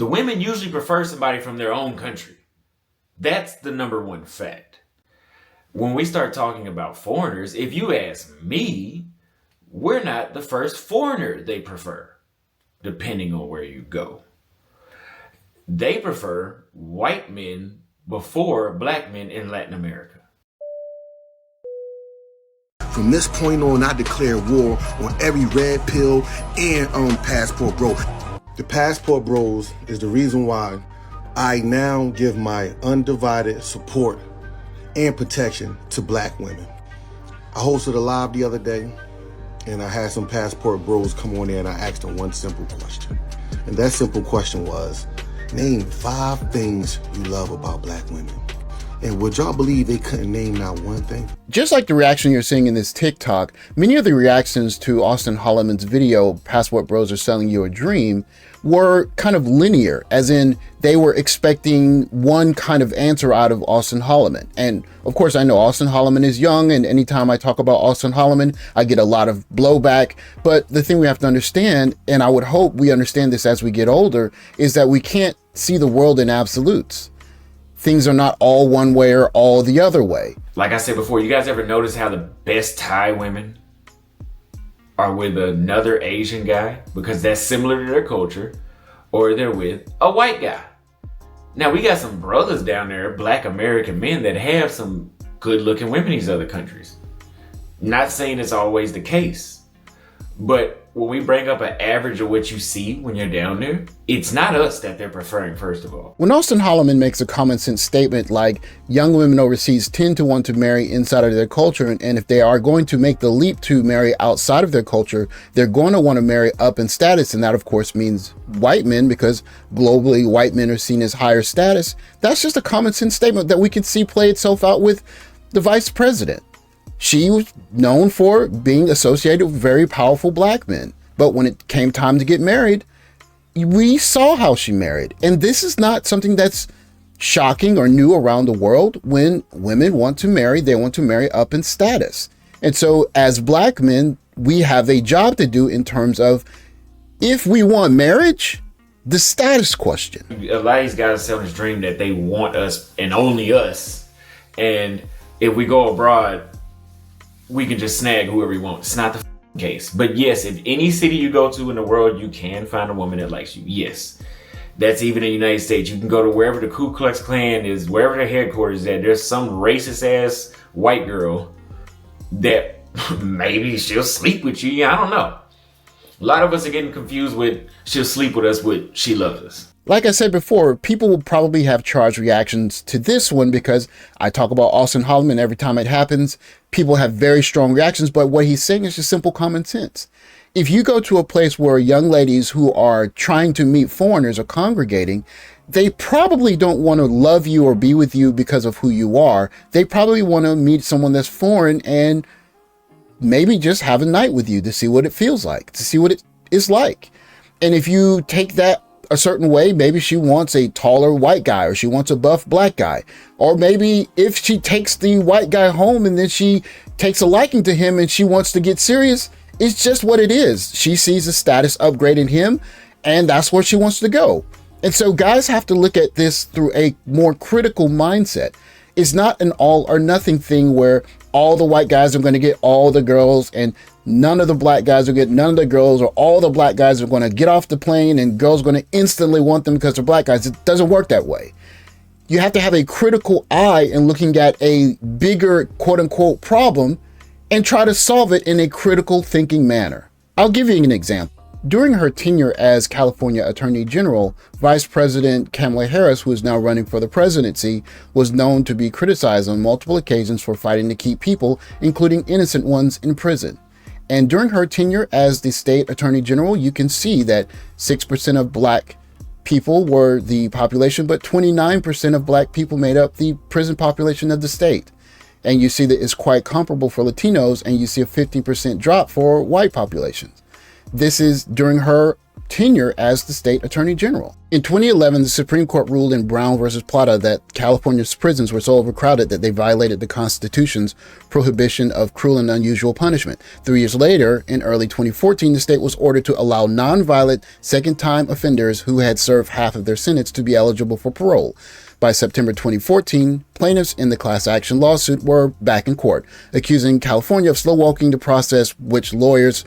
the women usually prefer somebody from their own country. That's the number one fact. When we start talking about foreigners, if you ask me, we're not the first foreigner they prefer, depending on where you go. They prefer white men before black men in Latin America. From this point on, I declare war on every red pill and passport bro. The Passport Bros is the reason why I now give my undivided support and protection to black women. I hosted a live the other day, and I had some Passport Bros come on there, and I asked them one simple question. And that simple question was, name 5 things you love about black women. And would y'all believe they couldn't name not one thing? Just like the reaction you're seeing in this TikTok, many of the reactions to Austin Holloman's video, Passport Bros Are Selling You a Dream, were kind of linear, as in they were expecting one kind of answer out of Austin Holloman. And of course, I know Austin Holloman is young, and anytime I talk about Austin Holloman, I get a lot of blowback. But the thing we have to understand, and I would hope we understand this as we get older, is that we can't see the world in absolutes. Things are not all one way or all the other way. Like I said before, you guys ever notice how the best Thai women are with another Asian guy because that's similar to their culture, or they're with a white guy? Now, we got some brothers down there, black American men, that have some good looking women in these other countries. Not saying it's always the case, but when we bring up an average of what you see when you're down there, it's not us that they're preferring, first of all. When Austin Holloman makes a common sense statement like young women overseas tend to want to marry inside of their culture, and if they are going to make the leap to marry outside of their culture, they're going to want to marry up in status, and that of course means white men, because globally white men are seen as higher status. That's just a common sense statement that we can see play itself out with the vice president. She was known for being associated with very powerful black men. But when it came time to get married, we saw how she married. And this is not something that's shocking or new around the world. When women want to marry, they want to marry up in status. And so as black men, we have a job to do in terms of, if we want marriage, the status question. A lot of these guys are selling this dream that they want us and only us. And if we go abroad, we can just snag whoever we want. It's not the case. But yes, if any city you go to in the world, you can find a woman that likes you. Yes. That's even in the United States. You can go to wherever the Ku Klux Klan is, wherever their headquarters is at. There's some racist ass white girl that maybe she'll sleep with you. I don't know. A lot of us are getting confused with she'll sleep with us with she loves us. Like I said before, people will probably have charged reactions to this one because I talk about Austin Holloman every time it happens. People have very strong reactions, but what he's saying is just simple common sense. If you go to a place where young ladies who are trying to meet foreigners are congregating, they probably don't want to love you or be with you because of who you are. They probably want to meet someone that's foreign and maybe just have a night with you to see what it feels like, to see what it is like. And if you take that a certain way, maybe she wants a taller white guy, or she wants a buff black guy. Or maybe if she takes the white guy home and then she takes a liking to him and she wants to get serious, it's just what it is. She sees a status upgrade in him and that's where she wants to go. And so guys have to look at this through a more critical mindset. It's not an all or nothing thing where all the white guys are going to get all the girls and none of the black guys will get none of the girls, or all the black guys are going to get off the plane and girls are going to instantly want them because they're black guys. It doesn't work that way. You have to have a critical eye in looking at a bigger quote unquote problem and try to solve it in a critical thinking manner. I'll give you an example. During her tenure as California Attorney General, Vice President Kamala Harris, who is now running for the presidency, was known to be criticized on multiple occasions for fighting to keep people, including innocent ones, in prison. And during her tenure as the state attorney general, you can see that 6% of black people were the population, but 29% of black people made up the prison population of the state. And you see that it's quite comparable for Latinos, and you see a 15% drop for white populations. This is during her tenure as the state attorney general. In 2011, the Supreme Court ruled in Brown versus Plata that California's prisons were so overcrowded that they violated the Constitution's prohibition of cruel and unusual punishment. 3 years later, in early 2014, the state was ordered to allow nonviolent second-time offenders who had served half of their sentence to be eligible for parole. By September 2014, plaintiffs in the class action lawsuit were back in court, accusing California of slow-walking the process, which lawyers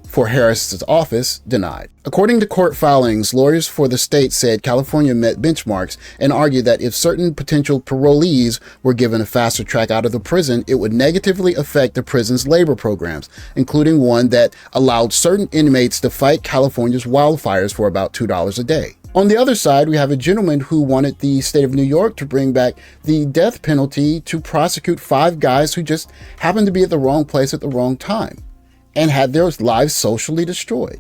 for Harris's office denied. According to court filings, lawyers for the state said California met benchmarks and argued that if certain potential parolees were given a faster track out of the prison, it would negatively affect the prison's labor programs, including one that allowed certain inmates to fight California's wildfires for about $2 a day. On the other side, we have a gentleman who wanted the state of New York to bring back the death penalty to prosecute 5 guys who just happened to be at the wrong place at the wrong time and had their lives socially destroyed.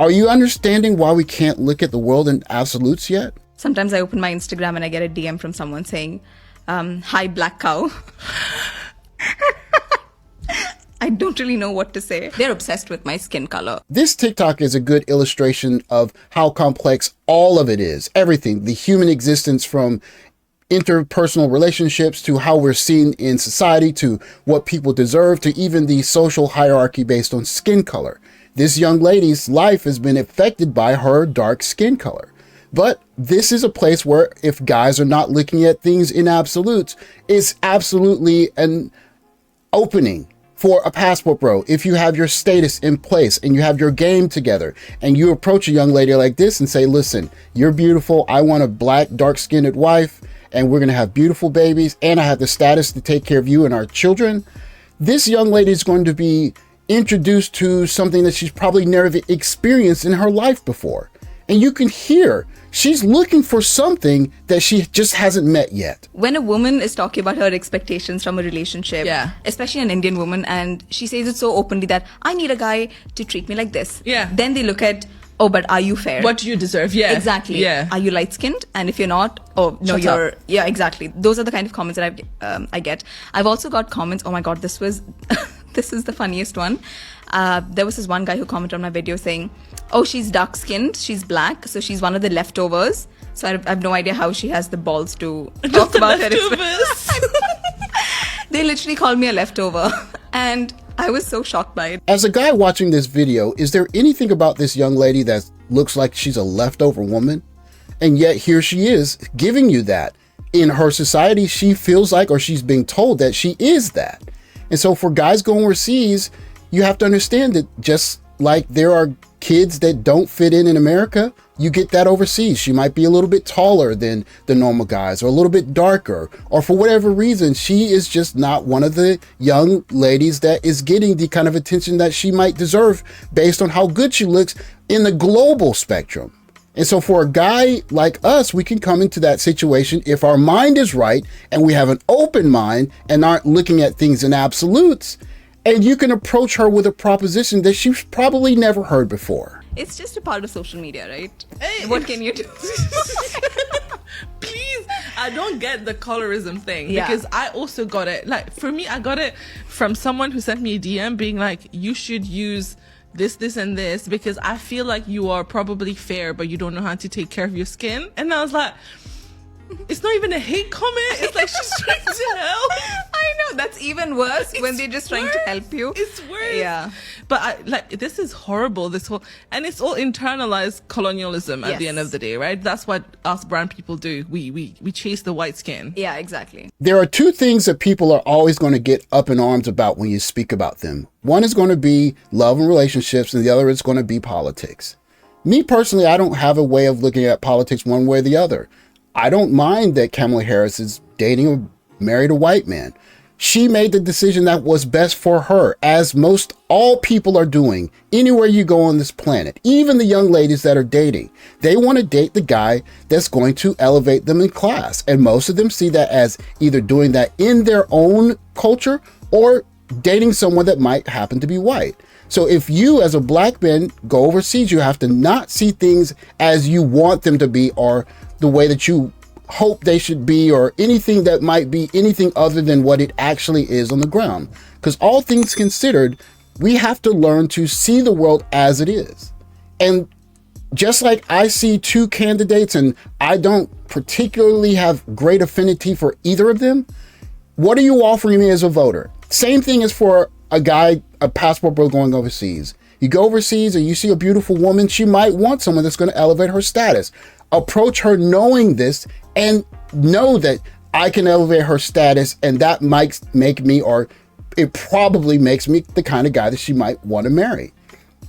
Are you understanding why we can't look at the world in absolutes yet? Sometimes I open my Instagram and I get a DM from someone saying, hi, black cow. I don't really know what to say. They're obsessed with my skin color. This TikTok is a good illustration of how complex all of it is. Everything, the human existence, from interpersonal relationships to how we're seen in society to what people deserve to even the social hierarchy based on skin color. This young lady's life has been affected by her dark skin color. But this is a place where if guys are not looking at things in absolutes, it's absolutely an opening for a passport bro. If you have your status in place and you have your game together and you approach a young lady like this and say, listen, you're beautiful. I want a black, dark-skinned wife, and we're going to have beautiful babies, and I have the status to take care of you and our children. This young lady is going to be introduced to something that she's probably never experienced in her life before. And you can hear she's looking for something that she just hasn't met yet. When a woman is talking about her expectations from a relationship, especially an Indian woman, and she says it so openly that I need a guy to treat me like this. Then they look at, oh, but are you fair? What do you deserve? Exactly. Are you light-skinned? And if you're not, oh, no, you're... Yeah, exactly. Those are the kind of comments that I get. I've also got comments, oh my God, this was... this is the funniest one. There was this one guy who commented on my video saying, oh, she's dark-skinned, she's black, so she's one of the leftovers. So I have no idea how she has the balls to talk about her experience. They literally called me a leftover. And I was so shocked by it. As a guy watching this video, is there anything about this young lady that looks like she's a leftover woman? And yet here she is giving you that. In her society, she feels like, or she's being told that she is that. And so for guys going overseas, you have to understand that just like there are kids that don't fit in America, you get that overseas. She might be a little bit taller than the normal guys, or a little bit darker, or for whatever reason, she is just not one of the young ladies that is getting the kind of attention that she might deserve based on how good she looks in the global spectrum. And so for a guy like us, we can come into that situation if our mind is right and we have an open mind and aren't looking at things in absolutes. And you can approach her with a proposition that she's probably never heard before. It's just a part of social media, right? Hey, what can you do? Please, I don't get the colorism thing because I also got it. Like, for me, I got it from someone who sent me a DM being like, you should use this, this, and this because I feel like you are probably fair, but you don't know how to take care of your skin. And I was like, it's not even a hate comment. It's like she's trying to help. I know, that's even worse when they're just trying to help you. It's worse. Yeah. But this is horrible. And it's all internalized colonialism at the end of the day, right? That's what us brown people do. We chase the white skin. Yeah, exactly. There are two things that people are always going to get up in arms about when you speak about them. One is going to be love and relationships, and the other is going to be politics. Me personally, I don't have a way of looking at politics one way or the other. I don't mind that Kamala Harris is married a white man. She made the decision that was best for her, as most all people are doing anywhere you go on this planet. Even the young ladies that are dating, they want to date the guy that's going to elevate them in class. And most of them see that as either doing that in their own culture or dating someone that might happen to be white. So if you as a black man go overseas, you have to not see things as you want them to be or the way that you hope they should be or anything that might be anything other than what it actually is on the ground. Because all things considered, we have to learn to see the world as it is. And just like I see two candidates and I don't particularly have great affinity for either of them, what are you offering me as a voter? Same thing as for a guy, a passport bro going overseas. You go overseas and you see a beautiful woman, she might want someone that's going to elevate her status. Approach her knowing this and know that I can elevate her status, and that might make me, or it probably makes me, the kind of guy that she might want to marry.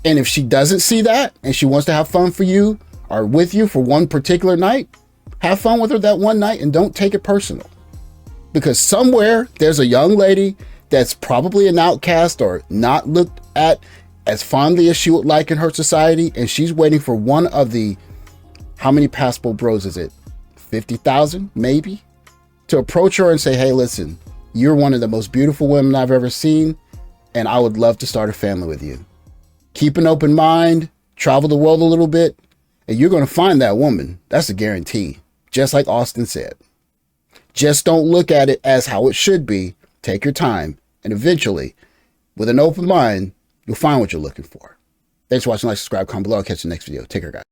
And if she doesn't see that and she wants to have fun for you or with you for one particular night, have fun with her that one night and don't take it personal. Because somewhere there's a young lady that's probably an outcast or not looked at as fondly as she would like in her society, and she's waiting for one of the, how many passport bros is it? 50,000 maybe? To approach her and say, hey, listen, you're one of the most beautiful women I've ever seen, and I would love to start a family with you. Keep an open mind, travel the world a little bit, and you're going to find that woman. That's a guarantee. Just like Austin said. Just don't look at it as how it should be. Take your time, and eventually, with an open mind, you'll find what you're looking for. Thanks for watching. Like, subscribe, comment below. I'll catch you in the next video. Take care, guys.